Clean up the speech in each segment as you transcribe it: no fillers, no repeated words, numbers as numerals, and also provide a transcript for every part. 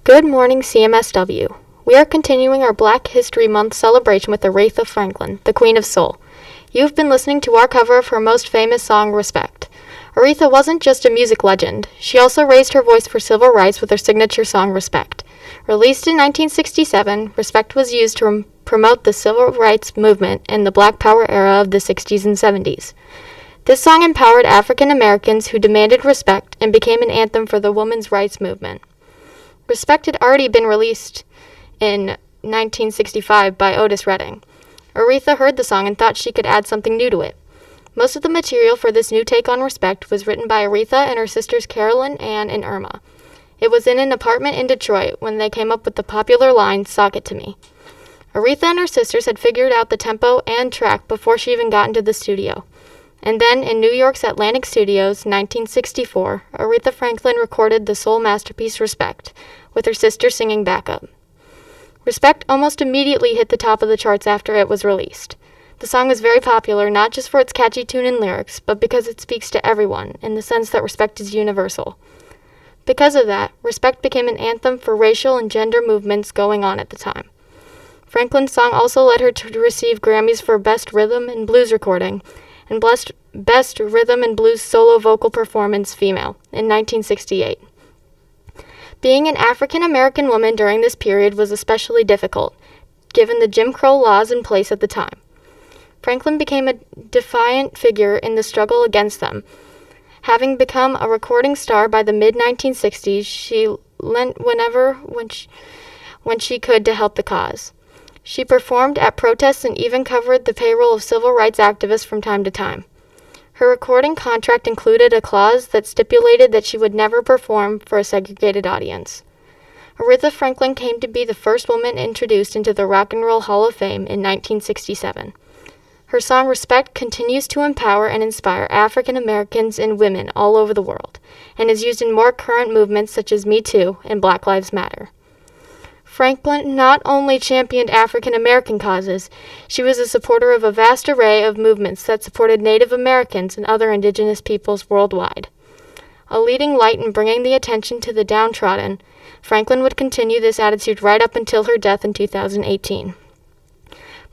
Good morning, CMSW. We are continuing our Black History Month celebration with Aretha Franklin, the Queen of Soul. You've been listening to our cover of her most famous song, Respect. Aretha wasn't just a music legend. She also raised her voice for civil rights with her signature song, Respect. Released in 1967, Respect was used to promote the civil rights movement in the Black Power era of the 60s and 70s. This song empowered African Americans who demanded respect and became an anthem for the women's rights movement. Respect had already been released in 1965 by Otis Redding. Aretha heard the song and thought she could add something new to it. Most of the material for this new take on Respect was written by Aretha and her sisters Carolyn, Ann, and Irma. It was in an apartment in Detroit when they came up with the popular line, "Sock It to Me." Aretha and her sisters had figured out the tempo and track before she even got into the studio. And then, in New York's Atlantic Studios, 1964, Aretha Franklin recorded the soul masterpiece Respect, with her sister singing backup. Respect almost immediately hit the top of the charts after it was released. The song was very popular, not just for its catchy tune and lyrics, but because it speaks to everyone, in the sense that respect is universal. Because of that, Respect became an anthem for racial and gender movements going on at the time. Franklin's song also led her to receive Grammys for Best Rhythm and Blues Recording, and Best Rhythm and Blues Solo Vocal Performance Female in 1968. Being an African American woman during this period was especially difficult, given the Jim Crow laws in place at the time. Franklin became a defiant figure in the struggle against them. Having become a recording star by the mid-1960s, she lent when she could to help the cause. She performed at protests and even covered the payroll of civil rights activists from time to time. Her recording contract included a clause that stipulated that she would never perform for a segregated audience. Aretha Franklin came to be the first woman introduced into the Rock and Roll Hall of Fame in 1967. Her song Respect continues to empower and inspire African Americans and women all over the world, and is used in more current movements such as Me Too and Black Lives Matter. Franklin not only championed African American causes, she was a supporter of a vast array of movements that supported Native Americans and other indigenous peoples worldwide. A leading light in bringing the attention to the downtrodden, Franklin would continue this attitude right up until her death in 2018.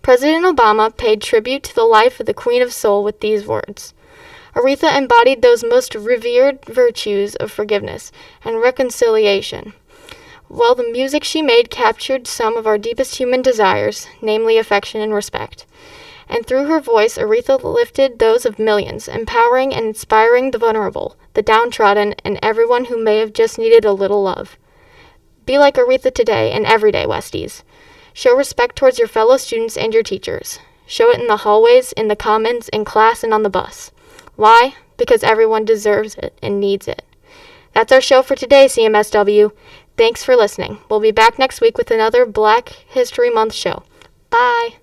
President Obama paid tribute to the life of the Queen of Soul with these words. Aretha embodied those most revered virtues of forgiveness and reconciliation. While the music she made captured some of our deepest human desires, namely affection and respect. And through her voice, Aretha lifted those of millions, empowering and inspiring the vulnerable, the downtrodden, and everyone who may have just needed a little love. Be like Aretha today and every day, Westies. Show respect towards your fellow students and your teachers. Show it in the hallways, in the commons, in class, and on the bus. Why? Because everyone deserves it and needs it. That's our show for today, CMSW. Thanks for listening. We'll be back next week with another Black History Month show. Bye.